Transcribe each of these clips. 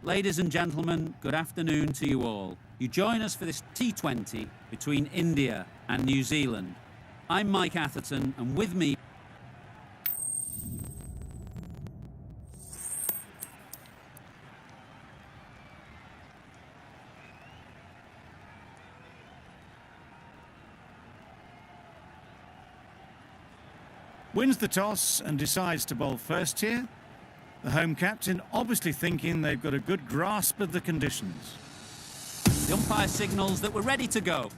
Ladies and gentlemen, good afternoon to you all. You join us for this T20 between India and New Zealand. I'm Mike Atherton, and with me... Wins the toss and decides to bowl first here. The home captain obviously thinking they've got a good grasp of the conditions. The umpire signals that we're ready to go.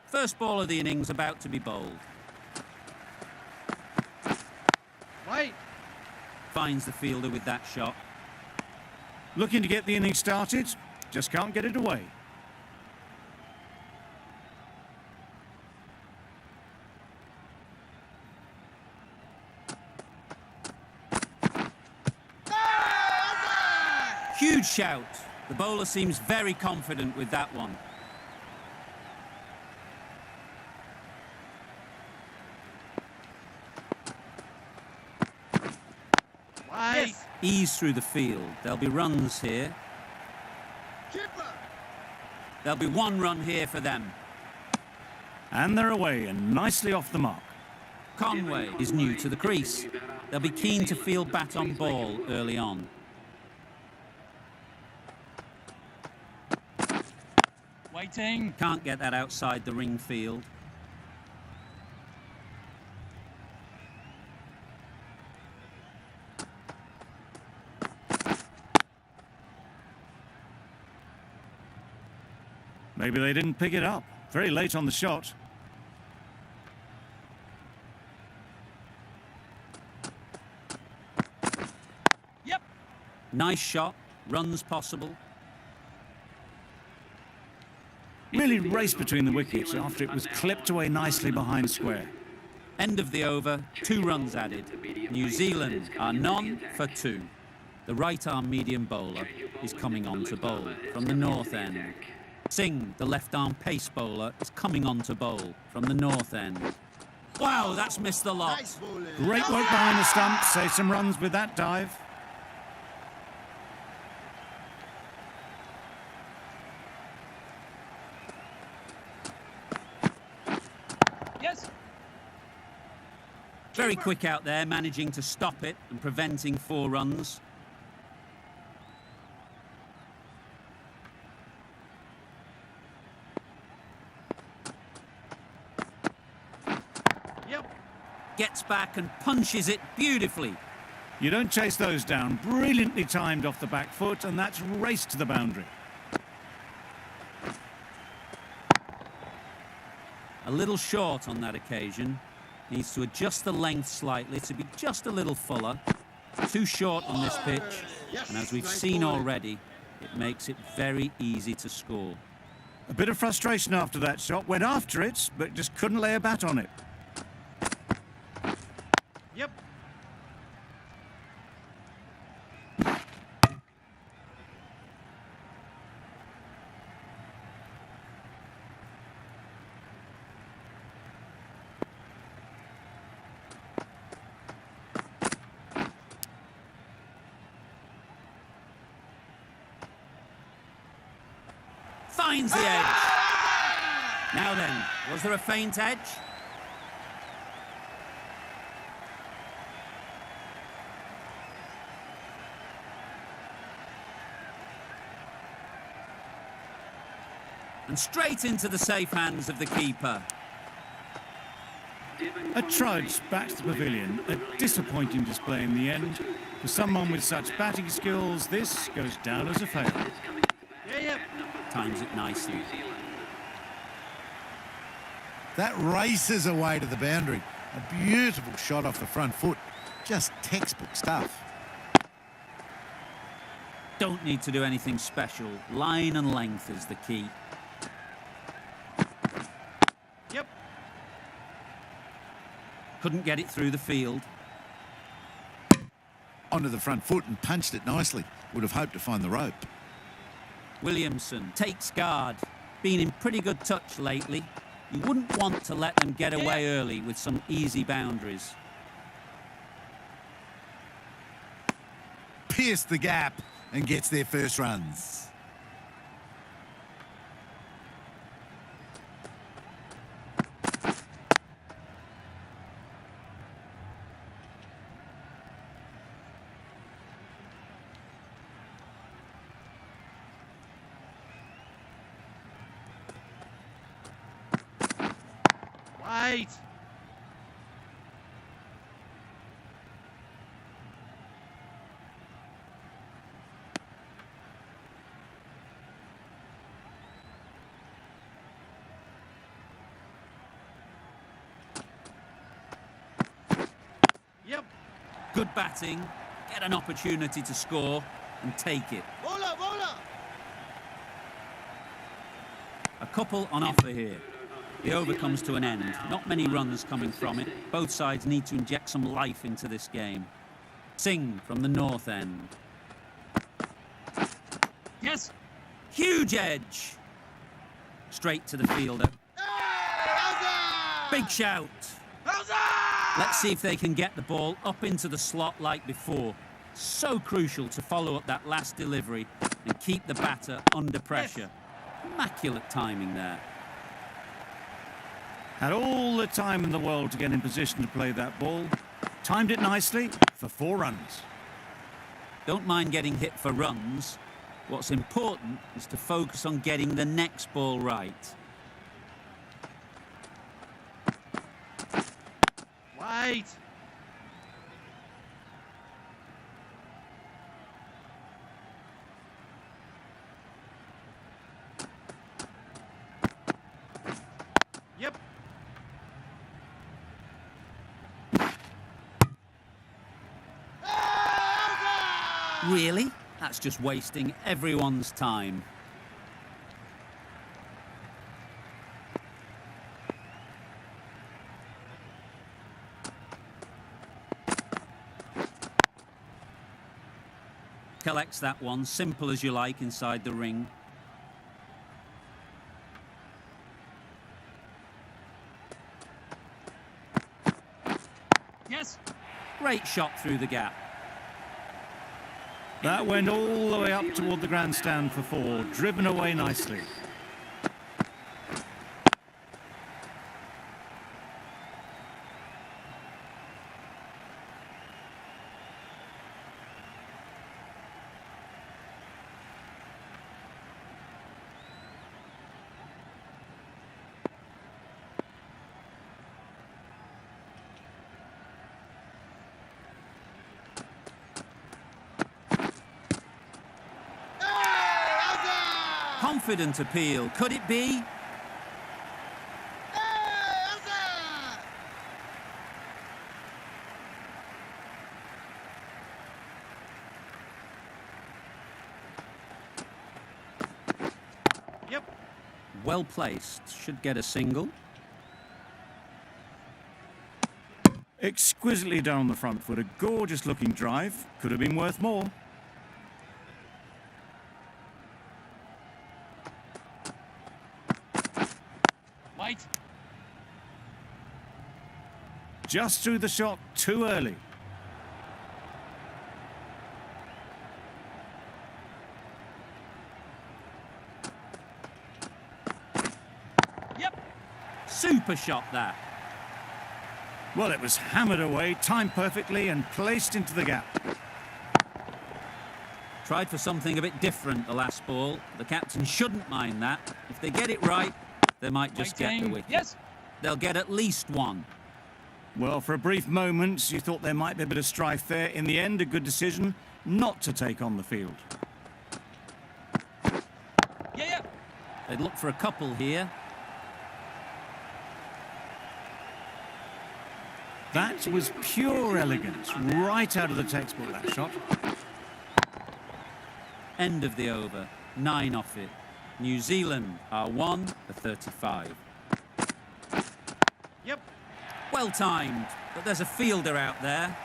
First ball of the innings about to be bowled. Wait. Finds the fielder with that shot. Looking to get the innings started, just can't get it away. Huge shout. The bowler seems very confident with that one. Yes. Ease through the field. There'll be runs here. There'll be one run here for them. And they're away and nicely off the mark. Conway is new to the crease. They'll be keen to field bat on ball early on. Waiting. Can't get that outside the ring field. Maybe they didn't pick it up. Very late on the shot. Yep. Nice shot. Runs possible. Really raced between the wickets after it was clipped away nicely behind square. End of the over. 2 runs added. New Zealand are none for 2. The right-arm medium bowler is coming on to bowl from the north end. Singh, the left-arm pace bowler, is coming on to bowl from the north end. Wow, that's missed the lot. Great work behind the stump. Save some runs with that dive. Yes. Very quick out there, managing to stop it and preventing 4 runs. Gets back and punches it beautifully. You don't chase those down. Brilliantly timed off the back foot, and that's raced to the boundary. A little short on that occasion. Needs to adjust the length slightly to be just a little fuller. Too short on this pitch, and as we've seen already, it makes it very easy to score. A bit of frustration after that shot. Went after it, but just couldn't lay a bat on it. Yep. Finds the edge. Now then, was there a faint edge? And straight into the safe hands of the keeper. A trudge back to the pavilion. A disappointing display in the end. For someone with such batting skills, this goes down as a fail. Yep. Times it nicely. That races away to the boundary. A beautiful shot off the front foot. Just textbook stuff. Don't need to do anything special. Line and length is the key. Yep. Couldn't get it through the field. onto the front foot and punched it nicely. Would have hoped to find the rope. Williamson takes guard. Been in pretty good touch lately. You wouldn't want to let them get away early with some easy boundaries. Pierced the gap and gets their first runs. Wait. Yep. Good batting. Get an opportunity to score and take it. Bowler, bowler. A couple on offer here. The over comes to an end. Not many runs coming from it. Both sides need to inject some life into this game. Singh from the north end. Yes. Huge edge. Straight to the fielder. Big shout. Let's see if they can get the ball up into the slot like before. So crucial to follow up that last delivery and keep the batter under pressure. Immaculate timing there. Had all the time in the world to get in position to play that ball. Timed it nicely for 4 runs. Don't mind getting hit for runs. What's important is to focus on getting the next ball right. Wait. Yep. Really? That's just wasting everyone's time. Collects that one, simple as you like, inside the ring. Yes. Great shot through the gap. That went all the way up toward the grandstand for 4, driven away nicely. Confident appeal. Could it be? Yep. Well placed. Should get a single. Exquisitely down the front foot. A gorgeous looking drive. Could have been worth more. Wait. Just threw the shot too early. Yep. Super shot that. Well, it was hammered away, timed perfectly and placed into the gap. Tried for something a bit different the last ball. The captain shouldn't mind that. If they get it right, they might just get the Waiting. wicket. Yes. They'll get at least one. Well, for a brief moment, you thought there might be a bit of strife there. In the end, a good decision not to take on the field. Yeah. They'd look for a couple here. That was pure elegance, right out of the textbook, that shot. End of the over. 9 off it. New Zealand are 1 for 35. Yep. Well timed, but there's a fielder out there.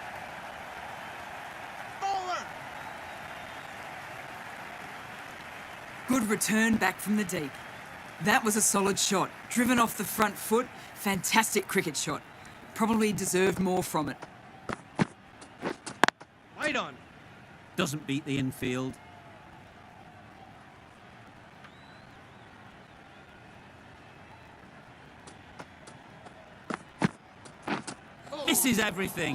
Good return back from the deep. That was a solid shot. Driven off the front foot. Fantastic cricket shot. Probably deserved more from it. Right on. Doesn't beat the infield. Misses everything.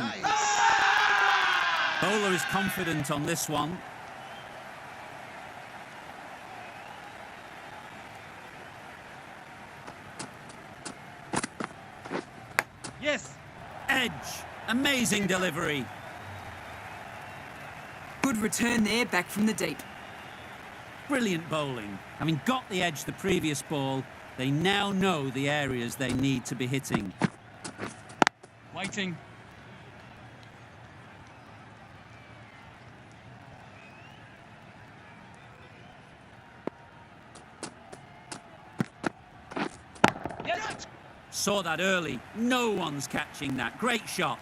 Bowler is confident on this one. Yes. Edge. Amazing delivery. Good return there back from the deep. Brilliant bowling. Having got the edge the previous ball, they now know the areas they need to be hitting. Waiting. Yes. Saw that early. No one's catching that. Great shot.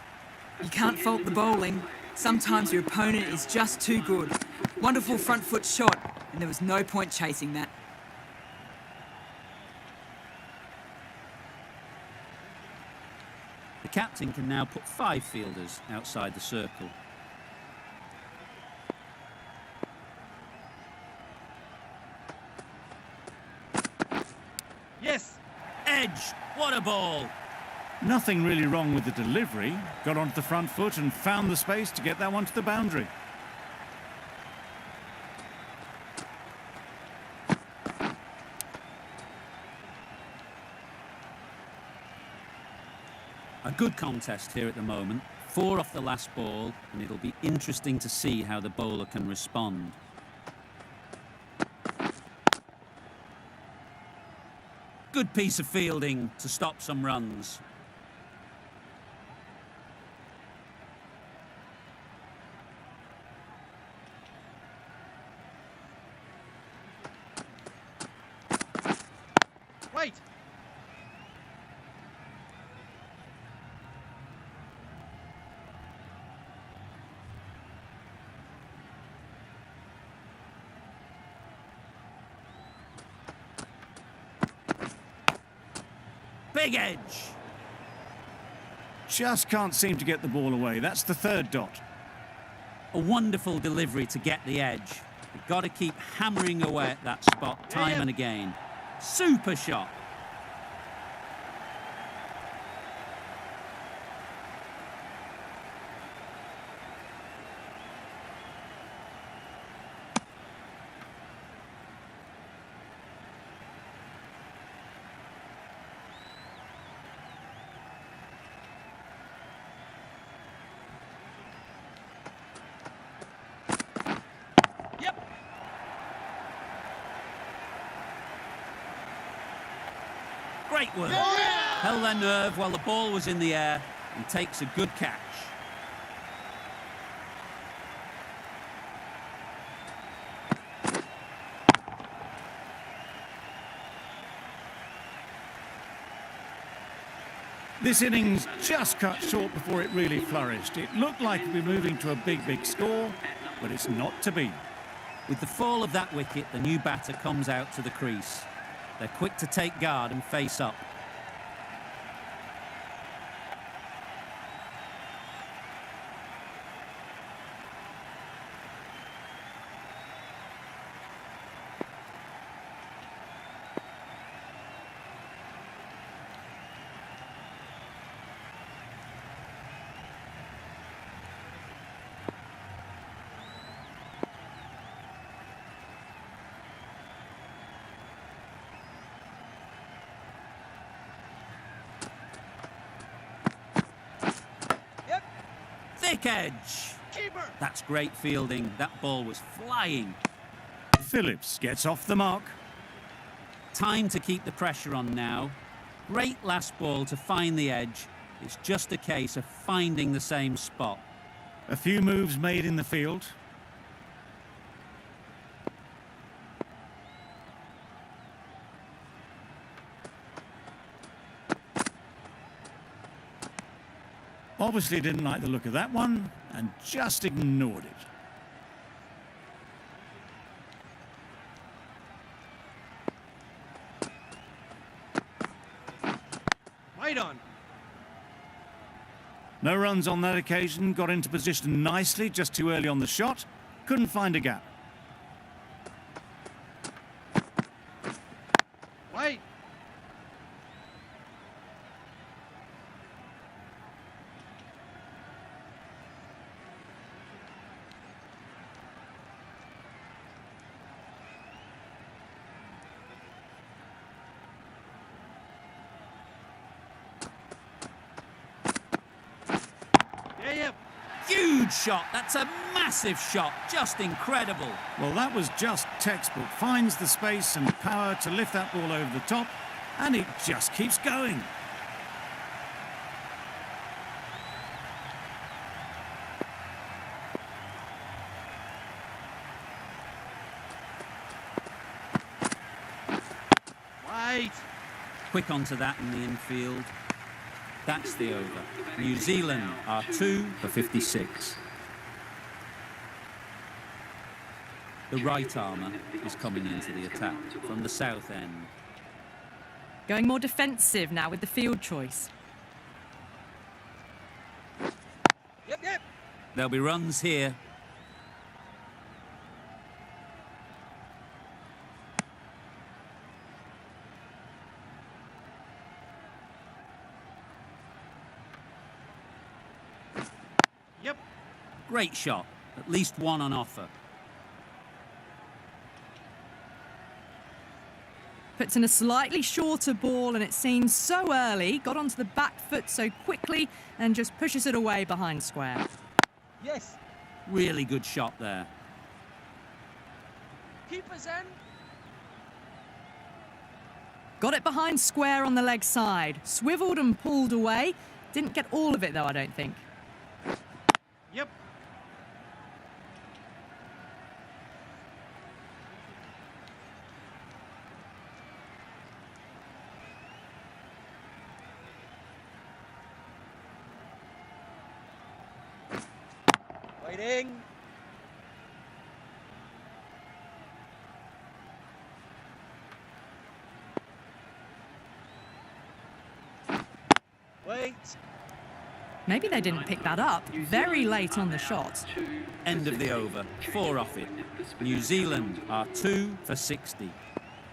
You can't fault the bowling. Sometimes your opponent is just too good. Wonderful front foot shot, and there was no point chasing that. The captain can now put 5 fielders outside the circle. Yes. Edge. What a ball. Nothing really wrong with the delivery. Got onto the front foot and found the space to get that one to the boundary. A good contest here at the moment. 4 off the last ball, and it'll be interesting to see how the bowler can respond. Good piece of fielding to stop some runs. Wait. Big edge. Just can't seem to get the ball away. That's the 3rd dot. A wonderful delivery to get the edge. You've got to keep hammering away at that spot time and again. Super shot. Yep. Great work. Held their nerve while the ball was in the air and takes a good catch. This innings just cut short before it really flourished. It looked like it'd be moving to a big score, but it's not to be. With the fall of that wicket, the new batter comes out to the crease. They're quick to take guard and face up. Yep. Thick edge. Keeper. That's great fielding. That ball was flying. Phillips gets off the mark. Time to keep the pressure on now. Great last ball to find the edge. It's just a case of finding the same spot. A few moves made in the field. Obviously didn't like the look of that one and just ignored it. No runs on that occasion, got into position nicely, just too early on the shot. Couldn't find a gap. Wait. Yeah. Huge shot. That's a massive shot. Just incredible. Well, that was just textbook. Finds the space and power to lift that ball over the top, and it just keeps going. Wait. Quick onto that in the infield. That's the over. New Zealand are 2 for 56. The right armour is coming into the attack from the south end. Going more defensive now with the field choice. Yep. There'll be runs here. Yep. Great shot. At least one on offer. Puts in a slightly shorter ball and it seems so early. Got onto the back foot so quickly and just pushes it away behind square. Yes. Really good shot there. Keeper's end. Got it behind square on the leg side. Swiveled and pulled away. Didn't get all of it though, I don't think. Yep. Waiting. Wait. Maybe they didn't pick that up. Very late on the shot. End of the over. 4 off it. New Zealand are 2 for 60.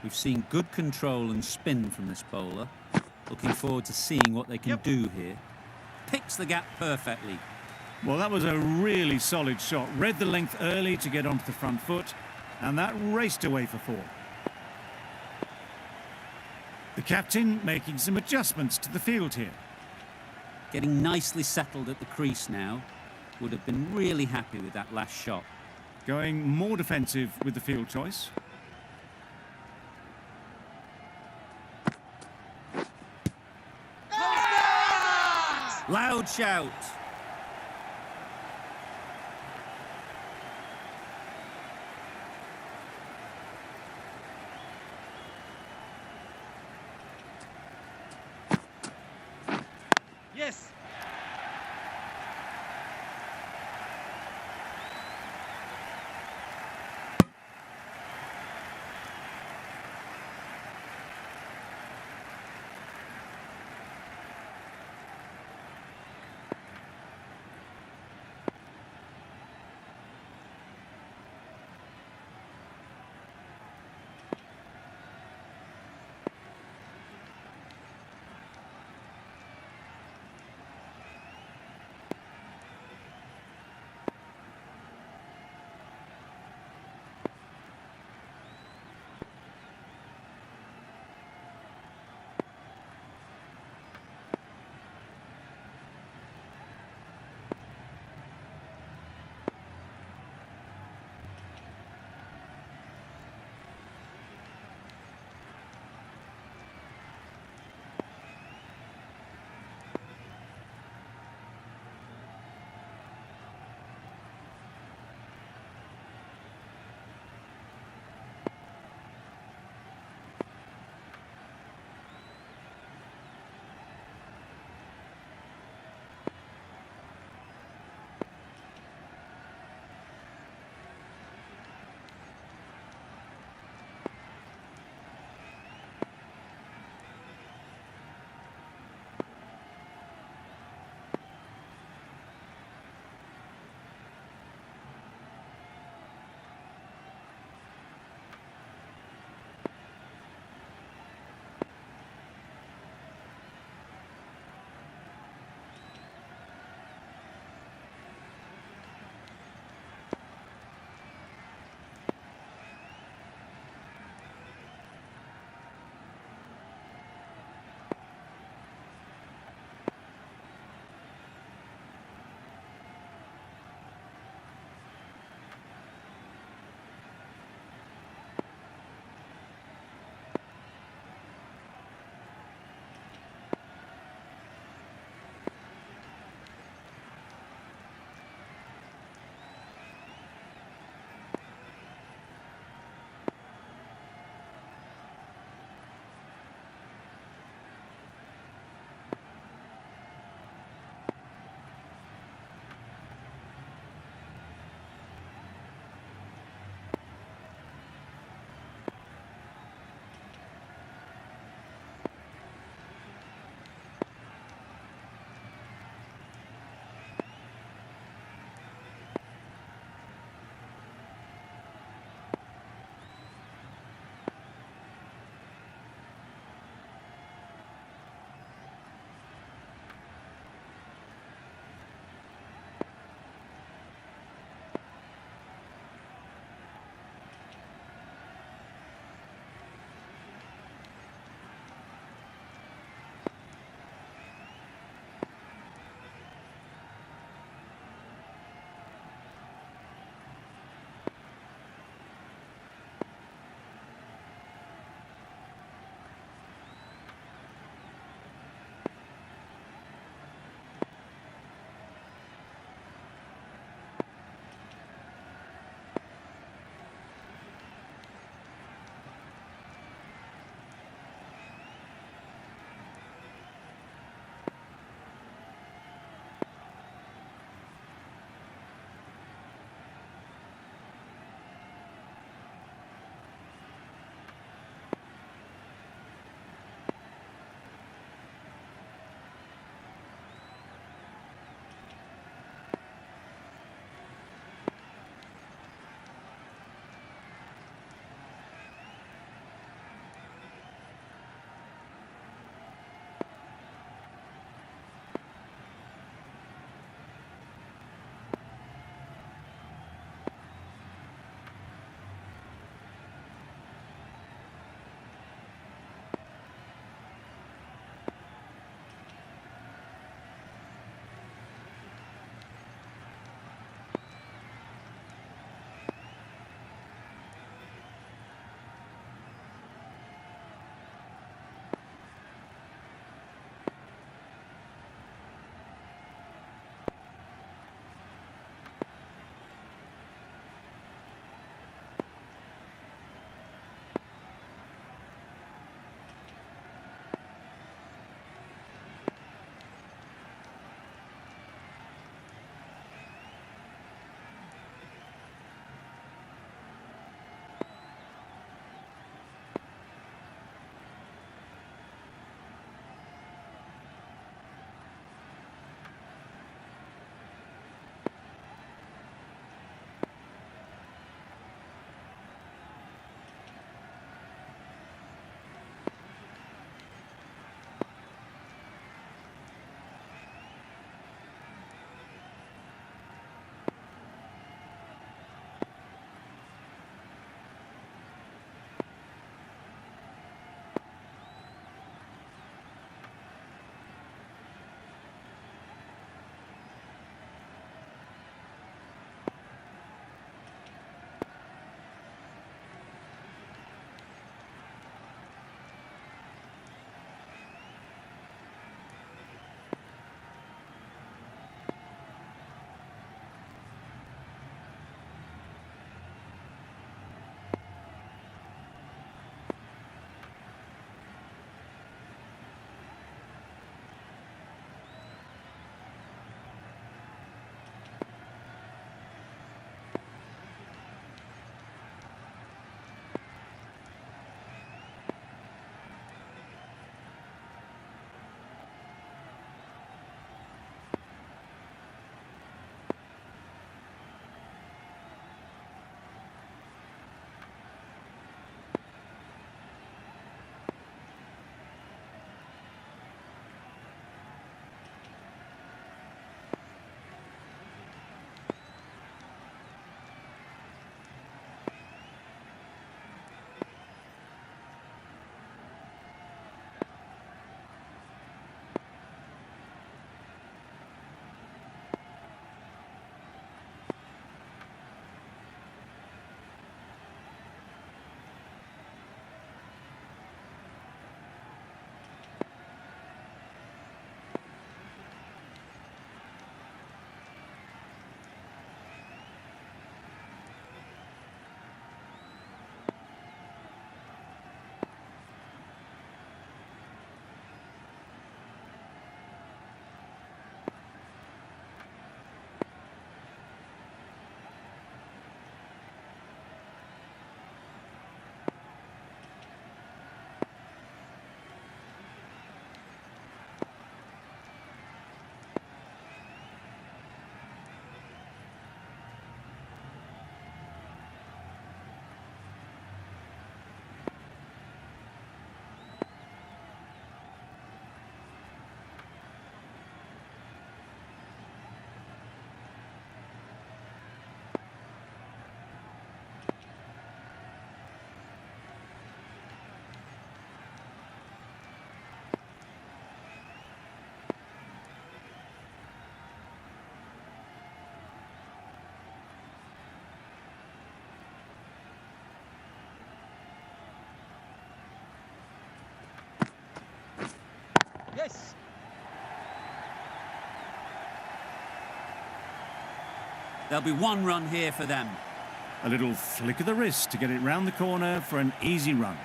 We've seen good control and spin from this bowler. Looking forward to seeing what they can do here. Picks the gap perfectly. Well, that was a really solid shot. Read the length early to get onto the front foot, and that raced away for 4. The captain making some adjustments to the field here. Getting nicely settled at the crease now. Would have been really happy with that last shot. Going more defensive with the field choice. Loud shout. Yes. Yes. There'll be one run here for them. A little flick of the wrist to get it round the corner for an easy run.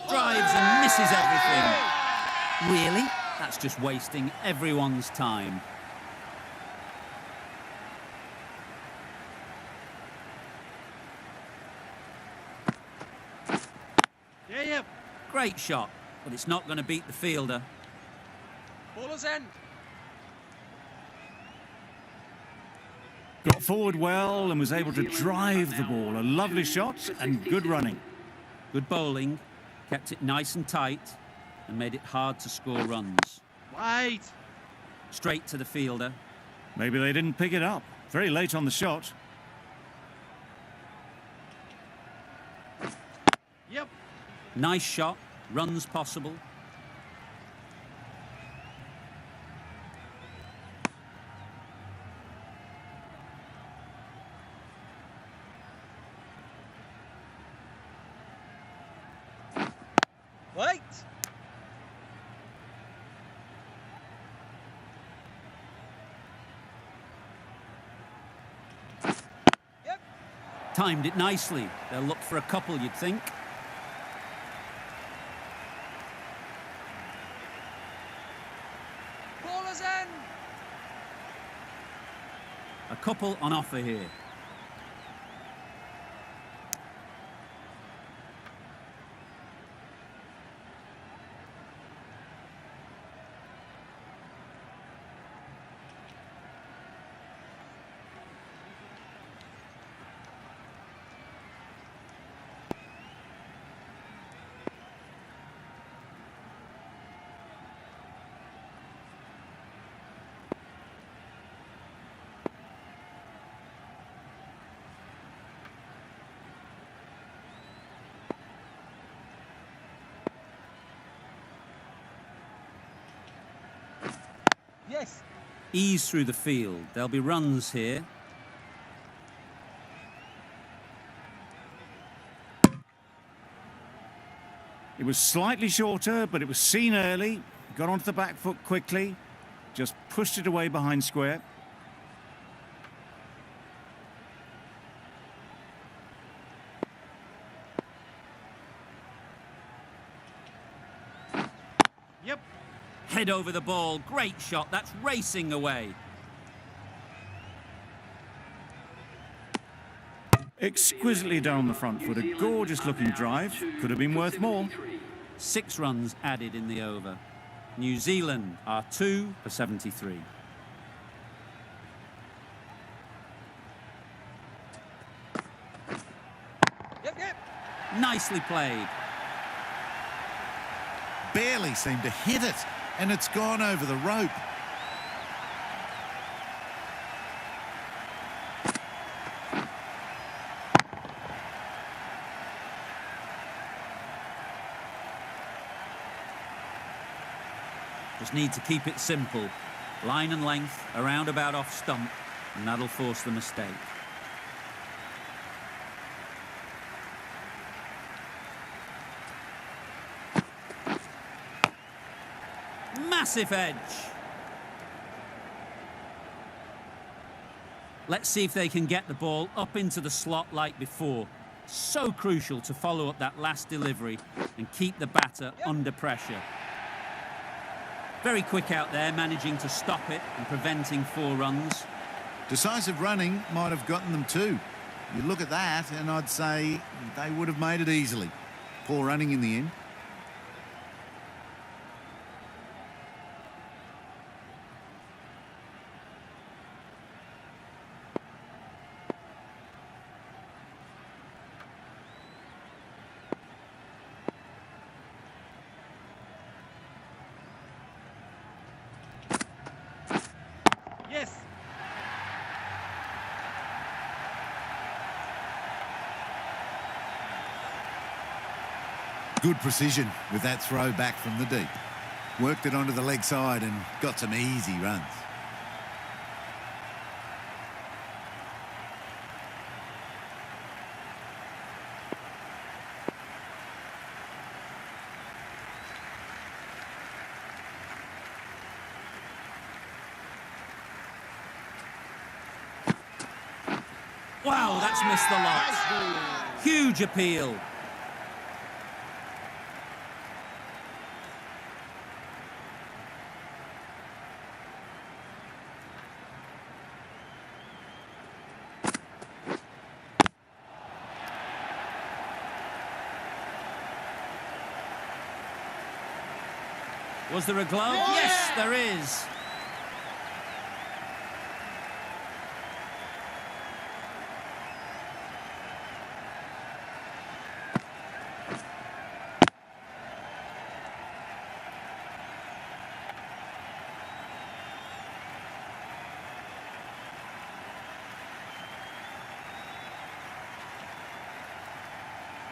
Drives and misses everything. Really? That's just wasting everyone's time. Yeah. Great shot, but it's not going to beat the fielder. Bowler's end. Got forward well and was able to drive the ball. A lovely shot and good running. Good bowling, kept it nice and tight, and made it hard to score runs. Wait. Straight to the fielder. Maybe they didn't pick it up. Very late on the shot. Yep. Nice shot, runs possible. Wait. Yep. Timed it nicely. They'll look for a couple, you'd think. Bowler's end. A couple on offer here. Yes. Ease through the field. There'll be runs here. It was slightly shorter, but it was seen early. Got onto the back foot quickly. Just pushed it away behind square. Yep. Head over the ball. Great shot. That's racing away. Exquisitely down the front foot. A gorgeous looking drive. Could have been worth more. 6 runs added in the over. New Zealand are 2 for 73. Yep. Nicely played. Barely seemed to hit it, and it's gone over the rope. Just need to keep it simple. Line and length, around about off stump, and that'll force the mistake. Massive edge. Let's see if they can get the ball up into the slot like before. So crucial to follow up that last delivery and keep the batter under pressure. Very quick out there, managing to stop it and preventing 4 runs. Decisive running might have gotten them too. You look at that, and I'd say they would have made it easily. Poor running in the end. Yes. Good precision with that throw back from the deep. Worked it onto the leg side and got some easy runs. Wow, that's missed the lot. Huge appeal. Was there a glove? Yeah! Yes, there is.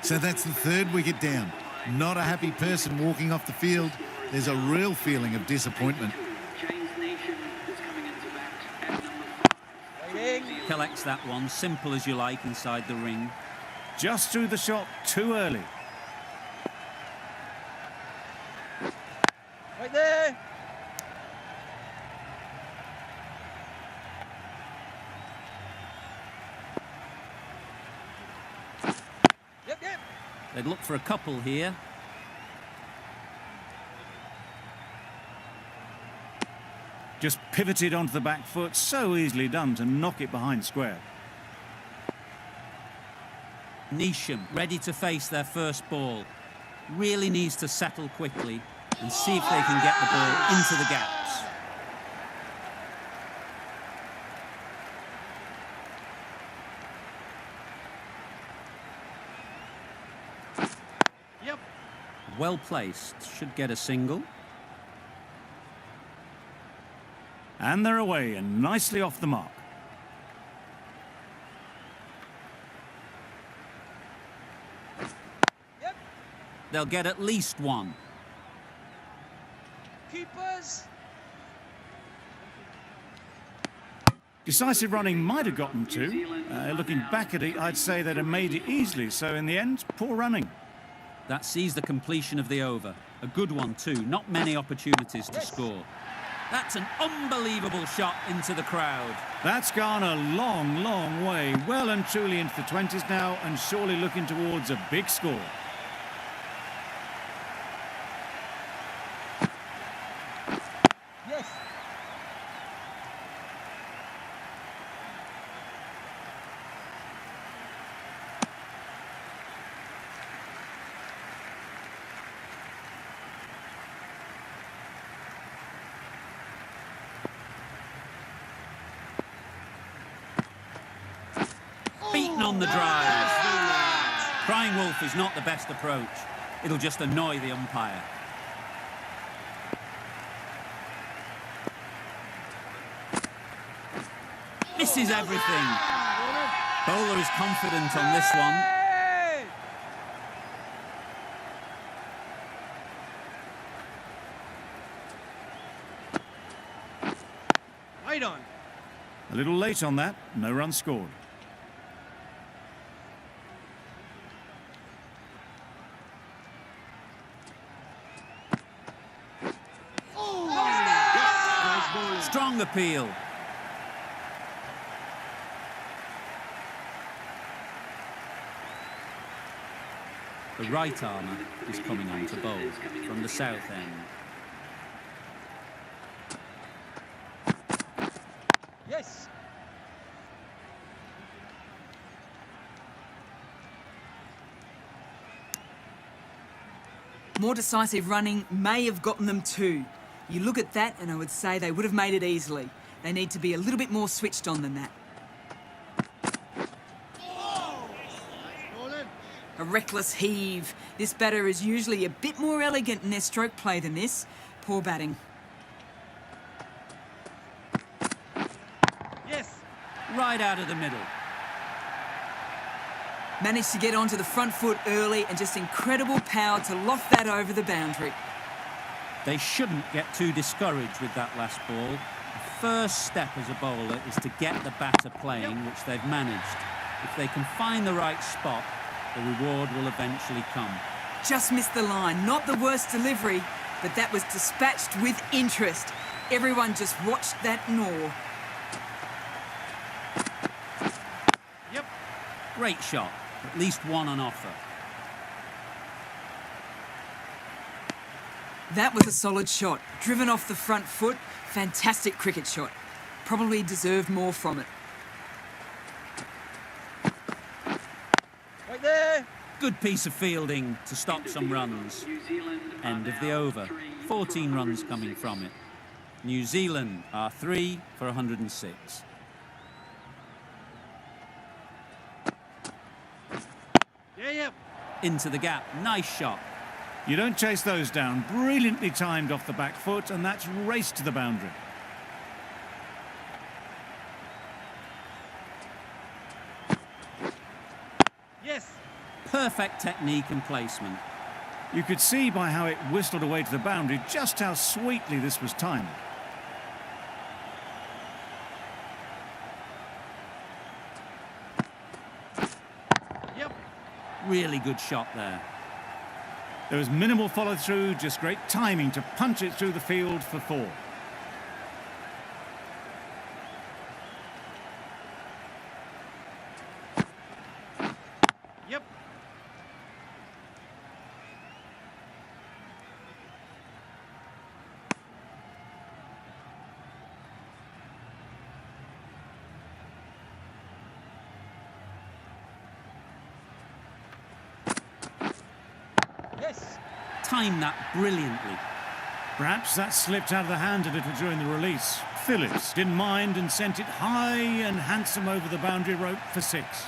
So that's the third wicket down. Not a happy person walking off the field. There's a real feeling of disappointment. Waiting. Collects that one, simple as you like, inside the ring. Just threw the shot too early. Right there. Yep, yep. They'd look for a couple here. Just pivoted onto the back foot, so easily done to knock it behind square. Neesham, ready to face their first ball. Really needs to settle quickly and see if they can get the ball into the gaps. Yep. Well placed, should get a single. And they're away and nicely off the mark. Yep. They'll get at least one. Keepers. Decisive running might have gotten two. Looking back at it, I'd say they'd have made it easily. So in the end, poor running. That sees the completion of the over. A good one too, not many opportunities to score. That's an unbelievable shot into the crowd. That's gone a long, long way. Well and truly into the 20s now and surely looking towards a big score. Yes. Beaten on the drive. Crying wolf is not the best approach. It'll just annoy the umpire. Misses everything. Bowler is confident on this one. Hey! Right on. A little late on that, no run scored. Strong appeal. The right armour is coming on to bowl from the south end. Yes. More decisive running may have gotten them two. You look at that and I would say they would have made it easily. They need to be a little bit more switched on than that. A reckless heave. This batter is usually a bit more elegant in their stroke play than this. Poor batting. Yes. Right out of the middle. Managed to get onto the front foot early and just incredible power to loft that over the boundary. They shouldn't get too discouraged with that last ball. The first step as a bowler is to get the batter playing, which they've managed. If they can find the right spot, the reward will eventually come. Just missed the line. Not the worst delivery, but that was dispatched with interest. Everyone just watched that gnaw. Yep. Great shot. At least one on offer. That was a solid shot. Driven off the front foot. Fantastic cricket shot. Probably deserved more from it. Right there. Good piece of fielding to stop some runs. End of the over. 14 runs coming from it. New Zealand are 3 for 106. Yeah. Into the gap. Nice shot. You don't chase those down. Brilliantly timed off the back foot, and that's raced to the boundary. Yes. Perfect technique and placement. You could see by how it whistled away to the boundary just how sweetly this was timed. Yep. Really good shot there. There was minimal follow-through, just great timing to punch it through the field for 4. Yep. Yes. Timed that brilliantly. Perhaps that slipped out of the hand a little during the release. Phillips didn't mind and sent it high and handsome over the boundary rope for 6.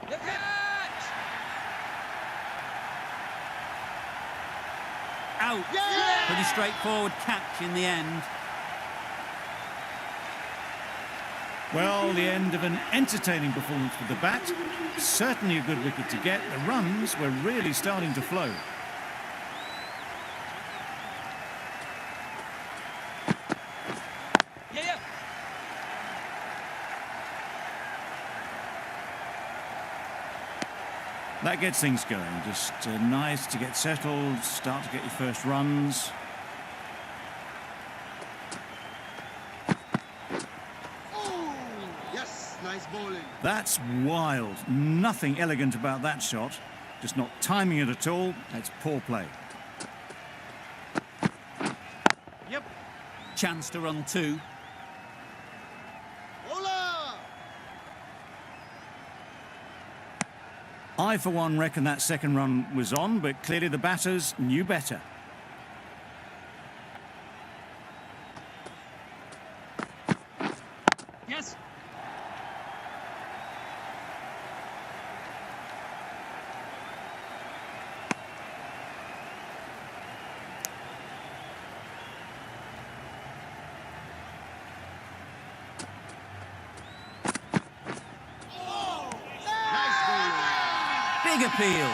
Yep. Catch. Out. Yeah! Pretty straightforward catch in the end. Well, the end of an entertaining performance with the bat. Certainly a good wicket to get. The runs were really starting to flow. Yeah. That gets things going. Just nice to get settled, start to get your first runs. Yes. Nice bowling. That's wild. Nothing elegant about that shot. Just not timing it at all. It's poor play. Yep. Chance to run 2. Hola. I, for one, reckon that second run was on, but clearly the batters knew better. Yes. Big appeal.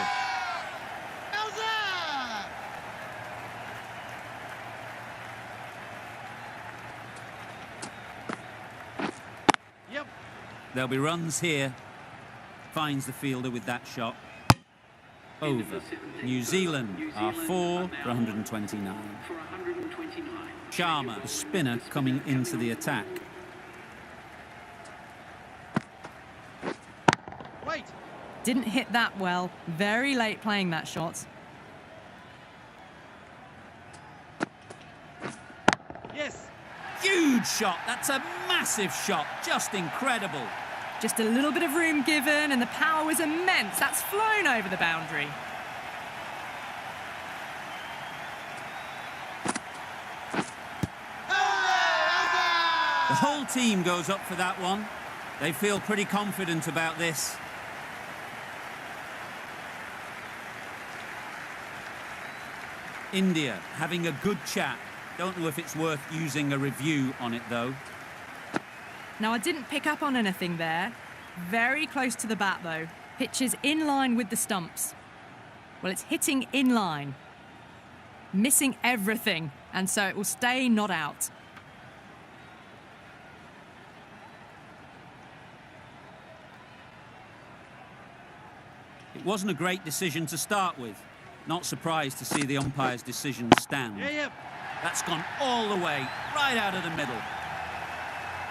Yep. There'll be runs here. Finds the fielder with that shot. Over. New Zealand are 4 for 129. Sharma, the spinner, coming into the attack. Wait. Didn't hit that well. Very late playing that shot. Yes. Huge shot. That's a massive shot. Just incredible. Just a little bit of room given, and the power was immense. That's flown over the boundary. The whole team goes up for that one. They feel pretty confident about this. India having a good chat. Don't know if it's worth using a review on it, though. Now, I didn't pick up on anything there. Very close to the bat, though. Pitch is in line with the stumps. Well, it's hitting in line. Missing everything, and so it will stay not out. It wasn't a great decision to start with. Not surprised to see the umpire's decision stand. Yeah. That's gone all the way, right out of the middle.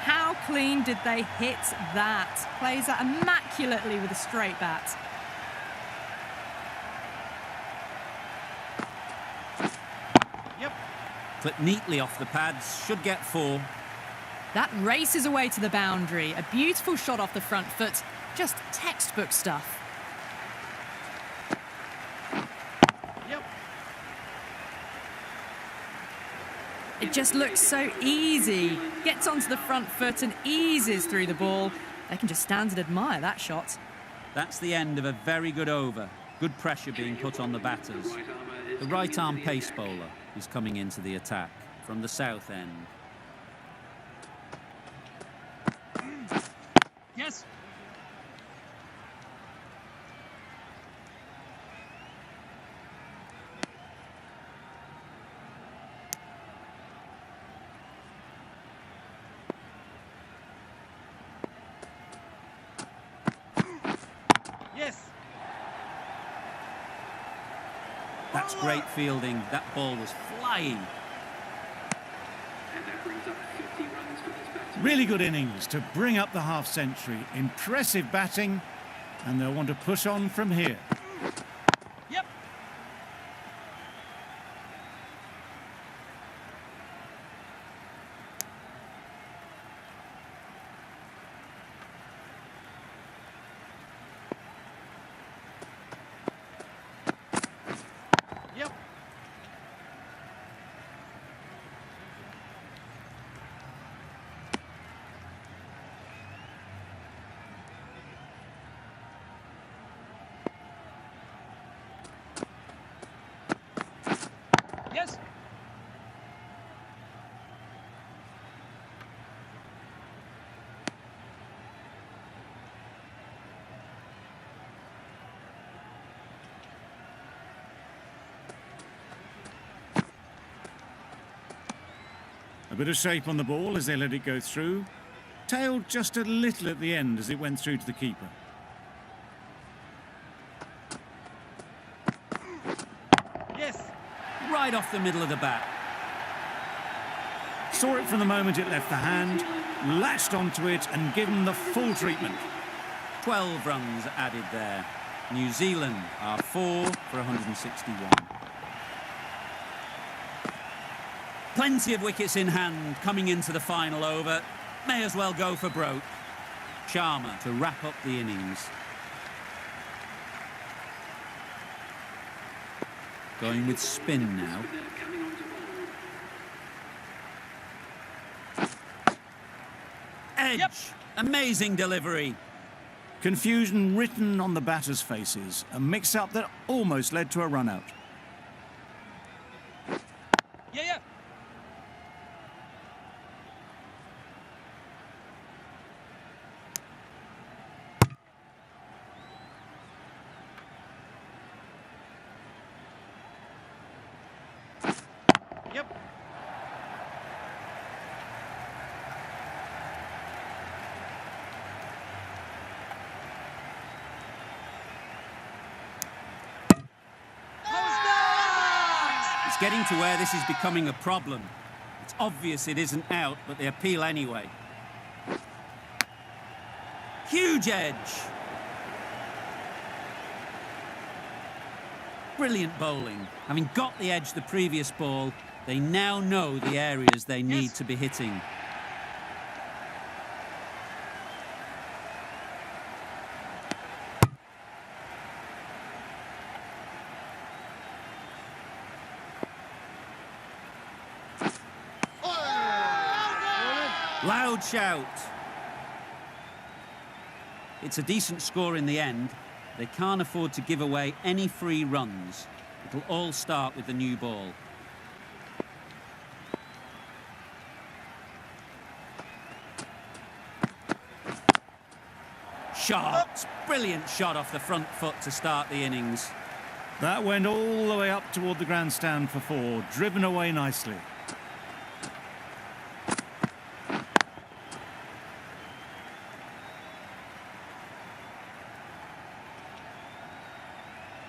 How clean did they hit that? Plays that immaculately with a straight bat. Yep. Clipped neatly off the pads, should get 4. That races away to the boundary. A beautiful shot off the front foot. Just textbook stuff. Yep. It just looks so easy. Gets onto the front foot and eases through the ball. They can just stand and admire that shot. That's the end of a very good over. Good pressure being put on the batters. The right-arm pace bowler is coming into the attack from the south end. Yes. Yes. That's great fielding. That ball was flying. Really good innings to bring up the half-century. Impressive batting, and they'll want to push on from here. Yep. Yep. Yes. A bit of shape on the ball as they let it go through. Tailed just a little at the end as it went through to the keeper. Yes. Right off the middle of the bat. Saw it from the moment it left the hand, latched onto it and given the full treatment. 12 runs added there. New Zealand are 4 for 161. Plenty of wickets in hand coming into the final over. May as well go for broke. Sharma to wrap up the innings. Going with spin now. Edge. Yep. Amazing delivery. Confusion written on the batters' faces. A mix-up that almost led to a run-out. Yeah, yeah. Yep. It's getting to where this is becoming a problem. It's obvious it isn't out, but they appeal anyway. Huge edge. Brilliant bowling. Having got the edge the previous ball, they now know the areas they need to be hitting. Loud shout. It's a decent score in the end. They can't afford to give away any free runs. It'll all start with the new ball. Shot. Brilliant shot off the front foot to start the innings. That went all the way up toward the grandstand for 4, driven away nicely.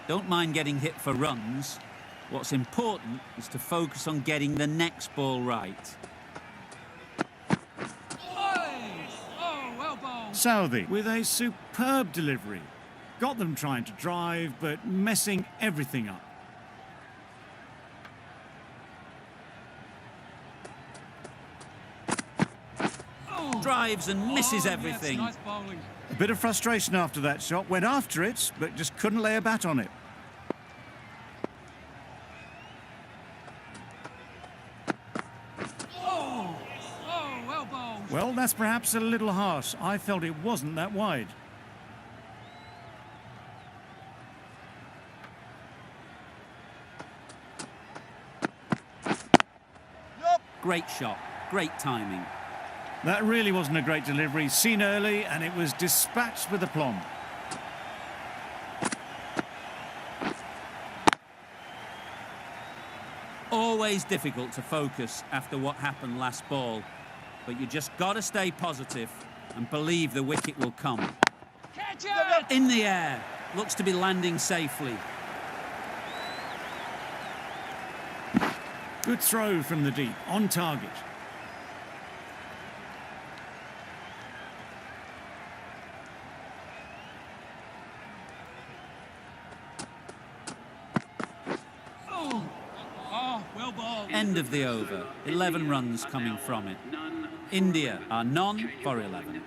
Don't mind getting hit for runs. What's important is to focus on getting the next ball right. Southey with a superb delivery. Got them trying to drive, but messing everything up. Drives and misses everything. Yes, nice bowling. A bit of frustration after that shot. Went after it, but just couldn't lay a bat on it. Oh, well bowled. Well, that's perhaps a little harsh. I felt it wasn't that wide. Great shot, great timing. That really wasn't a great delivery. Seen early, and it was dispatched with aplomb. Always difficult to focus after what happened last ball, but you just got to stay positive and believe the wicket will come. Catch it! In the air, looks to be landing safely. Good throw from the deep, on target. Oh, well bowled. End of the over, 11 runs coming from it. India are none for 11.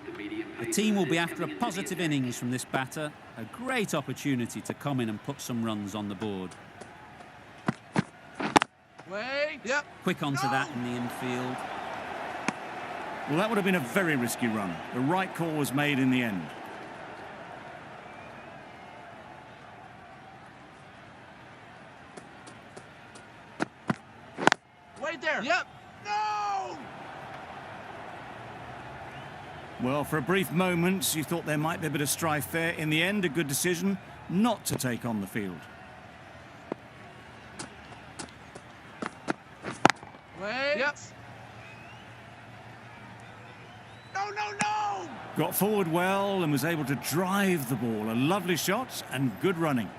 The team will be after a positive innings from this batter, a great opportunity to come in and put some runs on the board. Wait. Yep. Quick onto that in the infield. Well, that would have been a very risky run. The right call was made in the end. Wait there. Yep. No! Well, for a brief moment, you thought there might be a bit of strife there. In the end, a good decision not to take on the field. Wait. Yep. No! Got forward well and was able to drive the ball. A lovely shot and good running.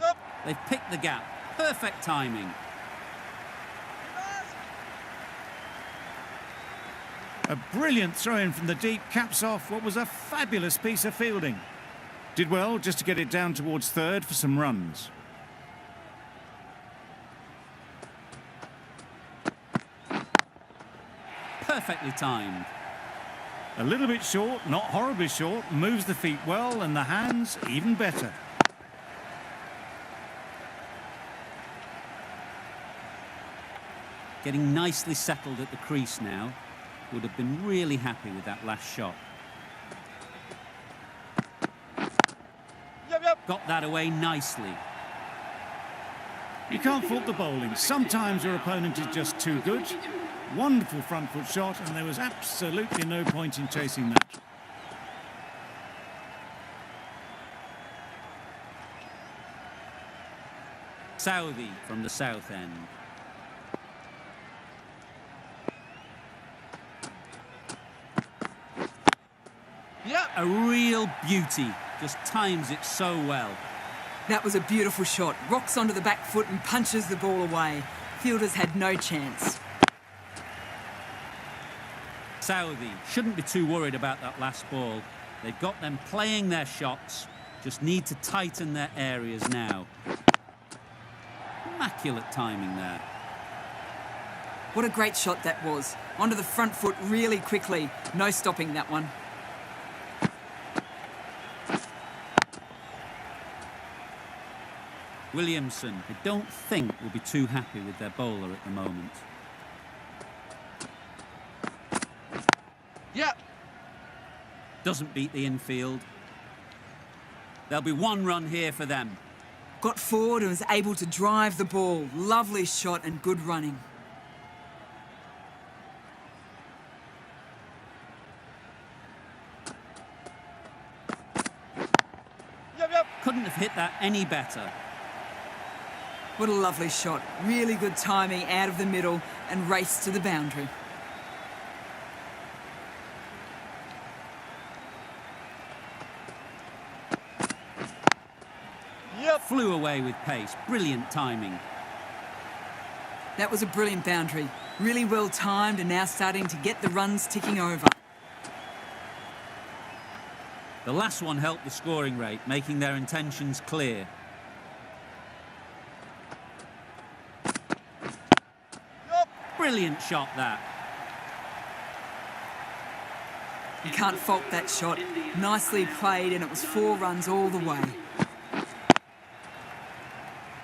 Yep. They've picked the gap. Perfect timing. A brilliant throw-in from the deep caps off what was a fabulous piece of fielding. Did well just to get it down towards third for some runs. Perfectly timed. A little bit short, not horribly short, moves the feet well and the hands even better. Getting nicely settled at the crease now. Would have been really happy with that last shot. Yep. Got that away nicely. You can't fault the bowling. Sometimes your opponent is just too good. Wonderful front foot shot, and there was absolutely no point in chasing that. Southey from the south end. Yep. A real beauty. Just times it so well. That was a beautiful shot. Rocks onto the back foot and punches the ball away. Fielders had no chance. Southey shouldn't be too worried about that last ball. They've got them playing their shots. Just need to tighten their areas now. Immaculate timing there. What a great shot that was. Onto the front foot really quickly. No stopping that one. Williamson, I don't think, will be too happy with their bowler at the moment. Yep. Doesn't beat the infield. There'll be one run here for them. Got forward and was able to drive the ball. Lovely shot and good running. Yep. Couldn't have hit that any better. What a lovely shot. Really good timing out of the middle and race to the boundary. Yep. Flew away with pace. Brilliant timing. That was a brilliant boundary. Really well timed and now starting to get the runs ticking over. The last one helped the scoring rate, making their intentions clear. Brilliant shot, that. You can't fault that shot. Nicely played, and it was 4 runs all the way.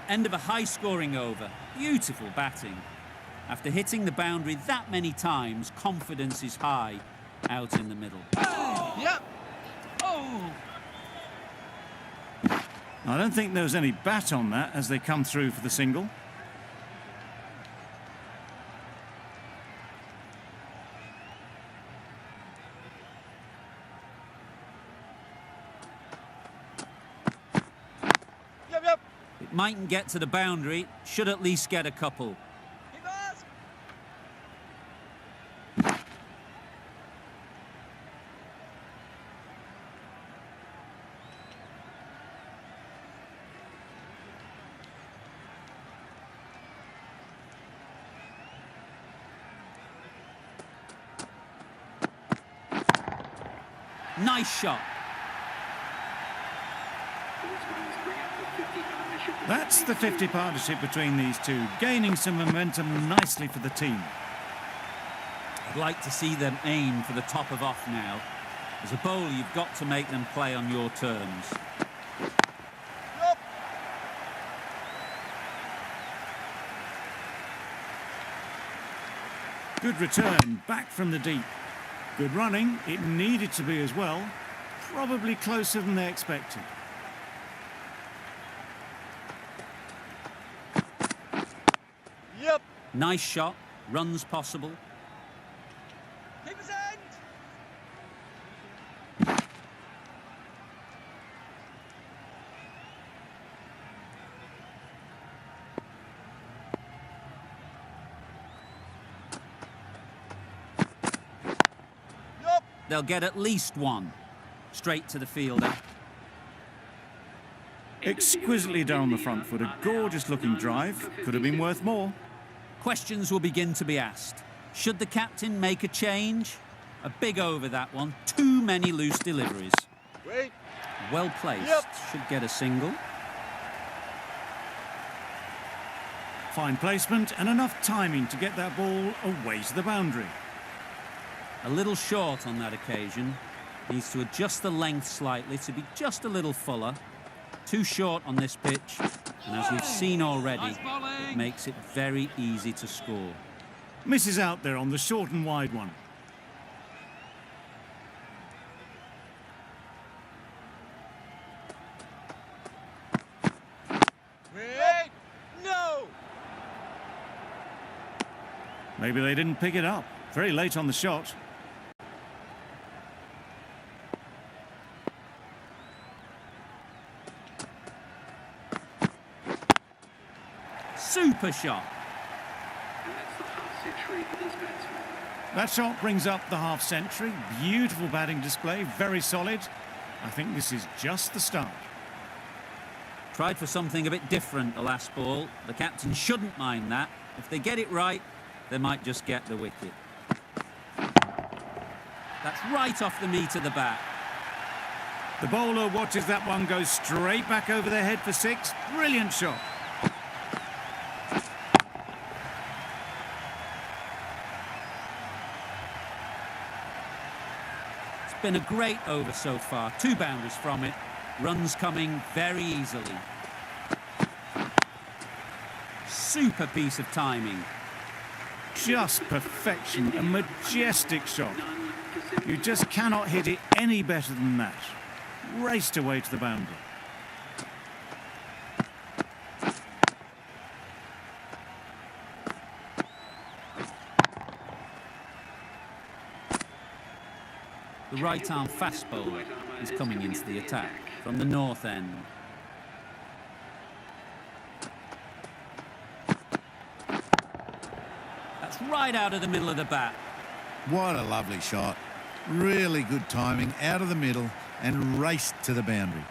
End of a high-scoring over. Beautiful batting. After hitting the boundary that many times, confidence is high out in the middle. Yep. Oh. I don't think there was any bat on that as they come through for the single. Yep, yep. It mightn't get to the boundary, should at least get a couple. Keep us. Nice shot. That's the 50 partnership between these two, gaining some momentum nicely for the team. I'd like to see them aim for the top of off now. As a bowler, you've got to make them play on your terms. Yep. Good return, back from the deep. Good running, it needed to be as well. Probably closer than they expected. Yep. Nice shot, runs possible. Keep us end. Yep. They'll get at least one. Straight to the fielder. Exquisitely done on the front foot, a gorgeous looking drive. Could have been worth more. Questions will begin to be asked. Should the captain make a change? A big over, that one. Too many loose deliveries. Wait. Well placed. Yep. Should get a single. Fine placement and enough timing to get that ball away to the boundary. A little short on that occasion. Needs to adjust the length slightly to be just a little fuller. Too short on this pitch, and as we've seen already, Nice bowling. it makes it very easy to score. Misses out there on the short and wide one. Wait. No. Maybe they didn't pick it up. Very late on the shot. Super shot. That shot brings up the half century. Beautiful batting display, very solid. I think this is just the start. Tried for something a bit different the last ball. The captain shouldn't mind that. If they get it right, they might just get the wicket. That's right off the meat of the bat. The bowler watches that one go straight back over their head for 6. Brilliant shot. It's been a great over so far. 2 boundaries from it. Runs coming very easily. Super piece of timing. Just perfection, a majestic shot. You just cannot hit it any better than that. Raced away to the boundary. The right-arm fast bowler is coming into the attack from the north end. That's right out of the middle of the bat. What a lovely shot. Really good timing, out of the middle and raced to the boundary.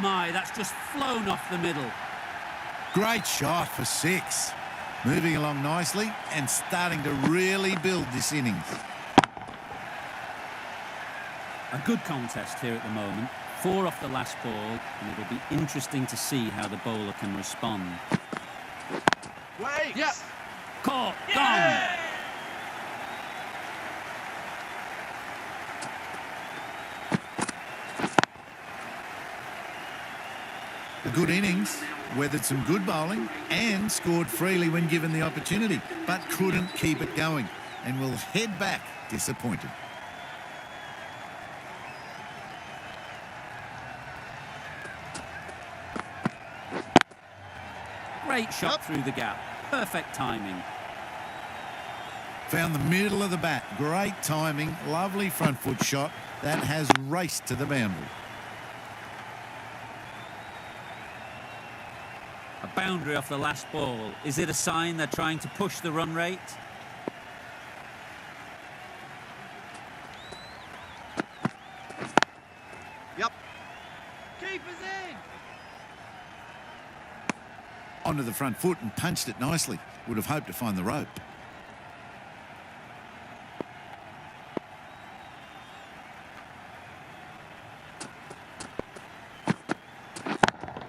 my, that's just flown off the middle. Great shot for 6. Moving along nicely and starting to really build this innings. A good contest here at the moment. 4 off the last ball, and it'll be interesting to see how the bowler can respond. Wait! Yep! Caught! Gone! A good innings, weathered some good bowling and scored freely when given the opportunity, but couldn't keep it going and will head back disappointed. Great shot through the gap. Perfect timing. Found the middle of the bat. Great timing. Lovely front foot shot that has raced to the boundary. A boundary off the last ball. Is it a sign they're trying to push the run rate? Yep! Keeper's in! Onto the front foot and punched it nicely. Would have hoped to find the rope.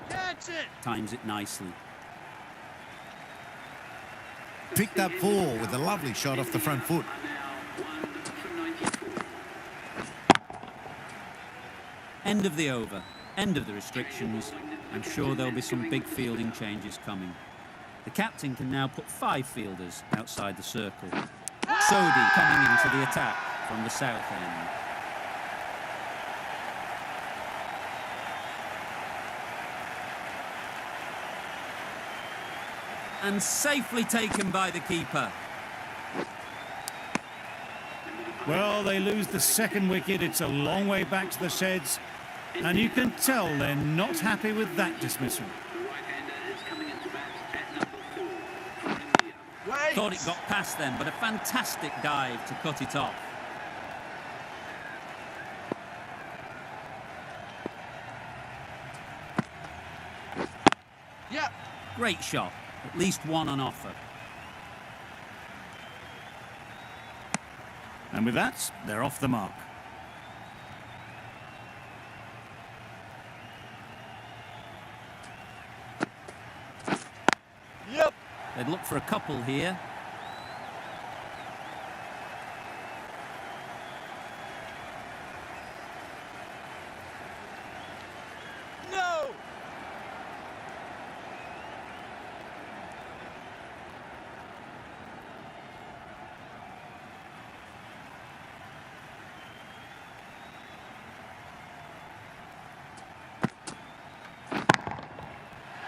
Catch it! Times it nicely. Picked up 4 with a lovely shot off the front foot. End of the over. End of the restrictions. I'm sure there'll be some big fielding changes coming. The captain can now put 5 fielders outside the circle. Sodhi coming into the attack from the south end. And safely taken by the keeper. Well, they lose the second wicket. It's a long way back to the sheds. And you can tell they're not happy with that dismissal. Wait! Thought it got past them, but a fantastic dive to cut it off. Yep! Great shot. At least one on offer. And with that, they're off the mark. Yep! They'd look for a couple here. No!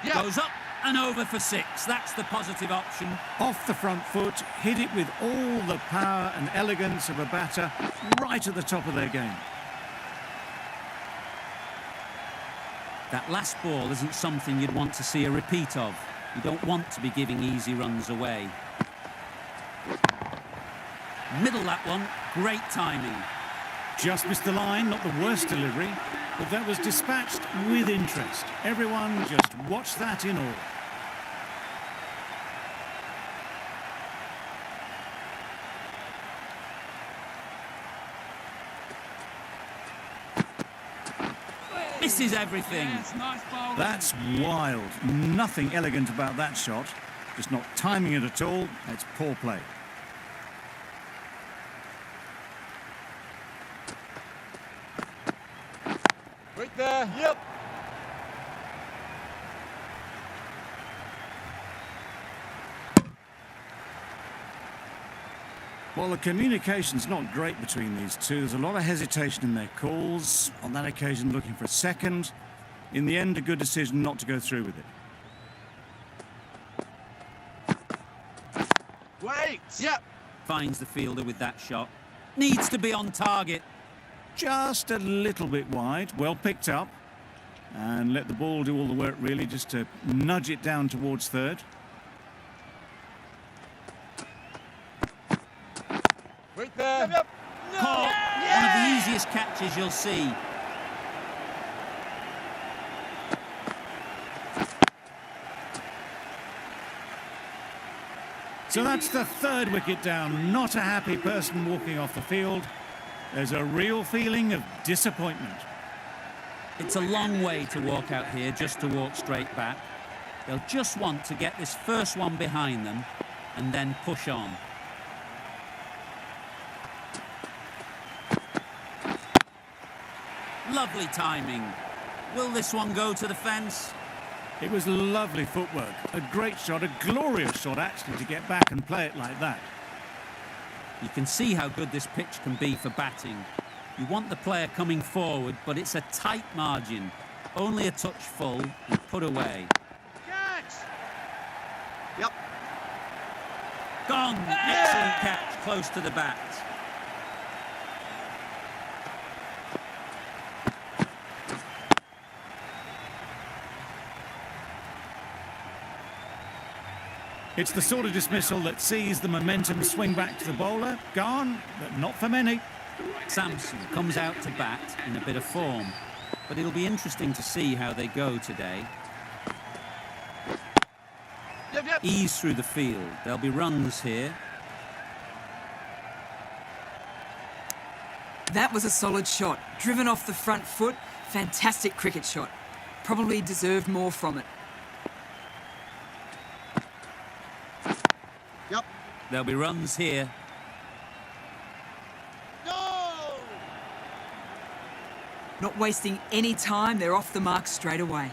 Yep! Goes up and over for 6. That's the positive option. Off the front foot, hit it with all the power and elegance of a batter right at the top of their game. That last ball isn't something you'd want to see a repeat of. You don't want to be giving easy runs away. Middle that one. Great timing. Just missed the line, not the worst delivery, but that was dispatched with interest. Everyone just watched that in awe. Misses everything. That's wild. Nothing elegant about that shot. Just not timing it at all. It's poor play. Right there! Yep! Well, the communication's not great between these two. There's a lot of hesitation in their calls. On that occasion, looking for a second. In the end, a good decision not to go through with it. Wait! Yep! Finds the fielder with that shot. Needs to be on target. Just a little bit wide. Well picked up. And let the ball do all the work, really, just to nudge it down towards third. Right there! Yep! No! Caught. One of the easiest catches you'll see. So that's the third wicket down. Not a happy person walking off the field. There's a real feeling of disappointment. It's a long way to walk out here just to walk straight back. They'll just want to get this first one behind them and then push on. Lovely timing. Will this one go to the fence? It was lovely footwork. A great shot, a glorious shot actually, to get back and play it like that. You can see how good this pitch can be for batting. You want the player coming forward, but it's a tight margin. Only a touch full and put away. Catch! Yep. Gone! Excellent catch, close to the bat. It's the sort of dismissal that sees the momentum swing back to the bowler. Gone, but not for many. Sampson comes out to bat in a bit of form, but it'll be interesting to see how they go today. Yep. Ease through the field. There'll be runs here. That was a solid shot. Driven off the front foot. Fantastic cricket shot. Probably deserved more from it. Yep. There'll be runs here. No! Not wasting any time, they're off the mark straight away.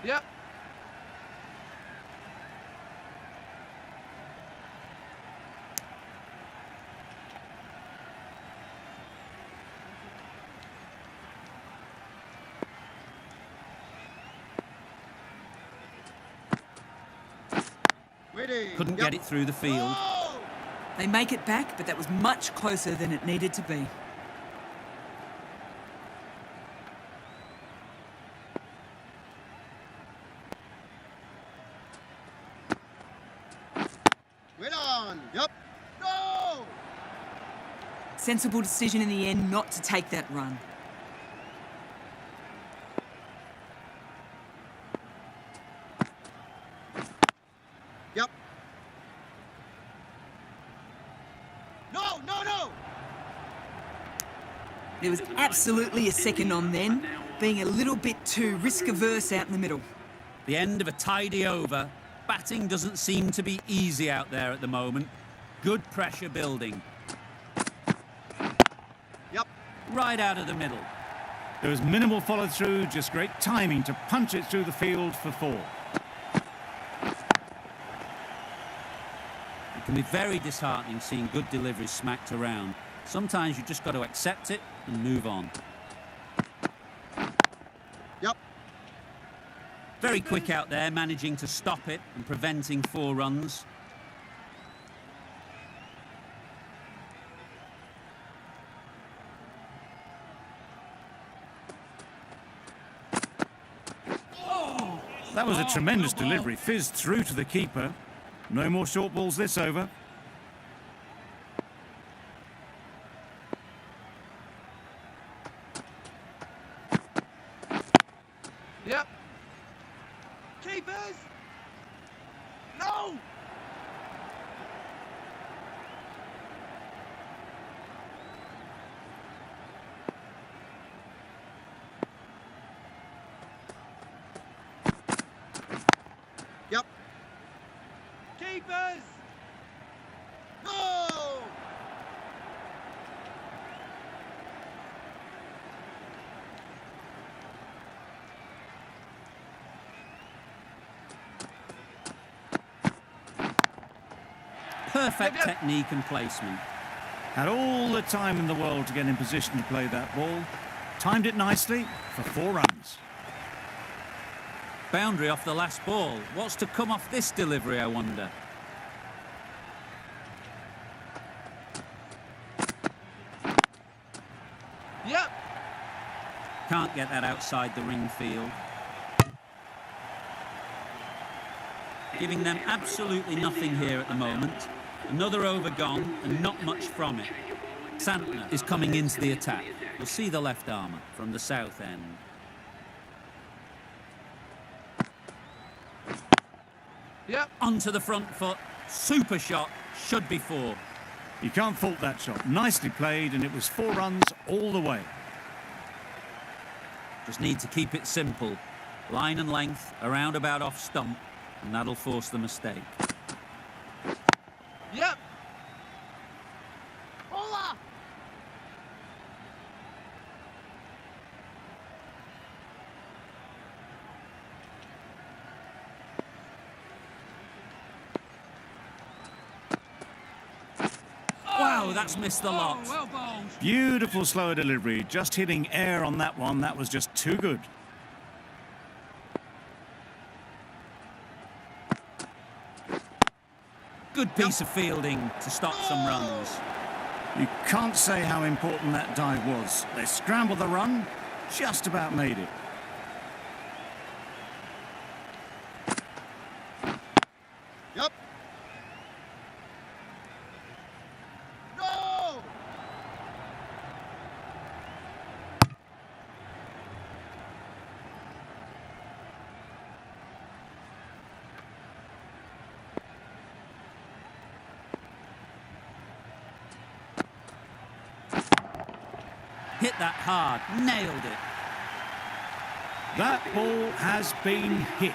Yep. Couldn't get it through the field. They make it back, but that was much closer than it needed to be. Wait on. Yep. No! Sensible decision in the end not to take that run. Yep. No! There was absolutely a second on then, being a little bit too risk-averse out in the middle. The end of a tidy over. Batting doesn't seem to be easy out there at the moment. Good pressure building. Yep. Right out of the middle. There was minimal follow-through, just great timing to punch it through the field for 4. It can be very disheartening seeing good deliveries smacked around. Sometimes you just got to accept it and move on. Yep. Very quick out there, managing to stop it and preventing 4 runs. That was a tremendous delivery, fizzed through to the keeper. No more short balls this over. Yep. Keepers! No! Yep. Keepers! No! Perfect technique and placement. Had all the time in the world to get in position to play that ball. Timed it nicely for 4 runs. Boundary off the last ball. What's to come off this delivery, I wonder? Yep. Can't get that outside the ring field. Giving them absolutely nothing here at the moment. Another over gone and not much from it. Santner is coming into the attack. You'll see the left armour from the south end. Yep. Onto the front foot. Super shot. Should be 4. You can't fault that shot. Nicely played, and it was 4 runs all the way. Just need to keep it simple. Line and length, around about off stump, and that'll force the mistake. Yep. Hola. Wow, that's missed the lot. Oh, well bowled. Beautiful slow delivery. Just hitting air on that one. That was just too good. Good piece of fielding to stop some runs. You can't say how important that dive was. They scrambled the run, just about made it. Yep. No. Hit that hard, nailed it. That ball has been hit.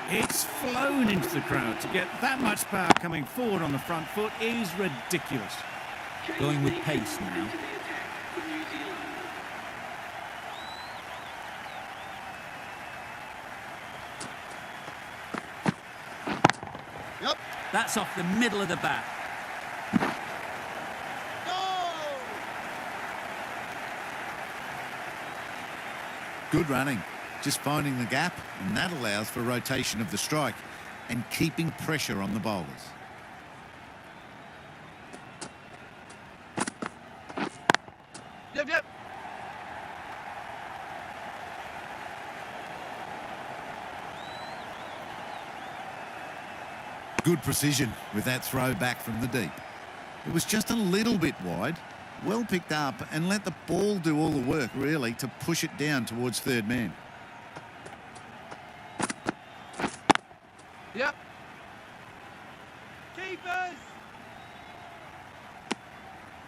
It's flown into the crowd. To get that much power coming forward on the front foot is ridiculous. Going with pace now. Yep. That's off the middle of the bat. Good running. Just finding the gap, and that allows for rotation of the strike and keeping pressure on the bowlers. Yep. Yep. Good precision with that throw back from the deep. It was just a little bit wide. Well picked up and let the ball do all the work, really, to push it down towards third man. Yep. Keepers.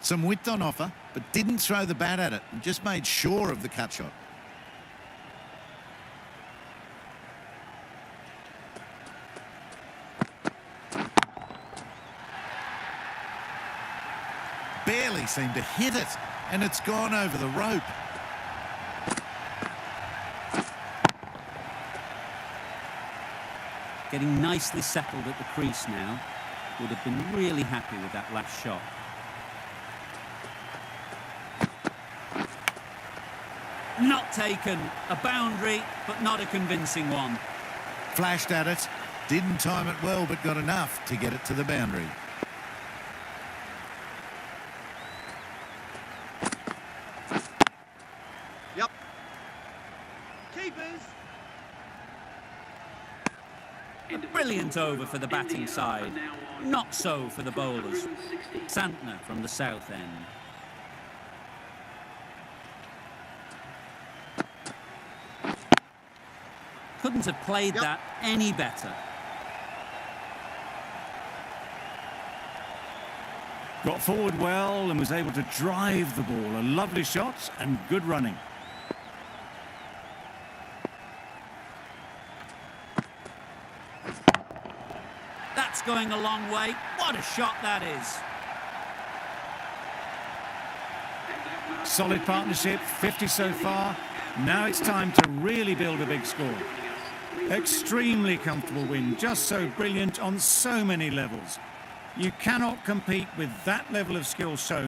Some width on offer, but didn't throw the bat at it and just made sure of the cut shot. Barely seemed to hit it, and it's gone over the rope. Getting nicely settled at the crease now. Would have been really happy with that last shot. Not taken. A boundary, but not a convincing one. Flashed at it, didn't time it well, but got enough to get it to the boundary. Yep. Keepers. A brilliant over for the batting side. Not so for the bowlers. Santner from the south end. Couldn't have played that any better. Got forward well and was able to drive the ball. A lovely shot and good running. That's going a long way. What a shot that is. Solid partnership, 50 so far. Now it's time to really build a big score. Extremely comfortable win, just so brilliant on so many levels. You cannot compete with that level of skill shown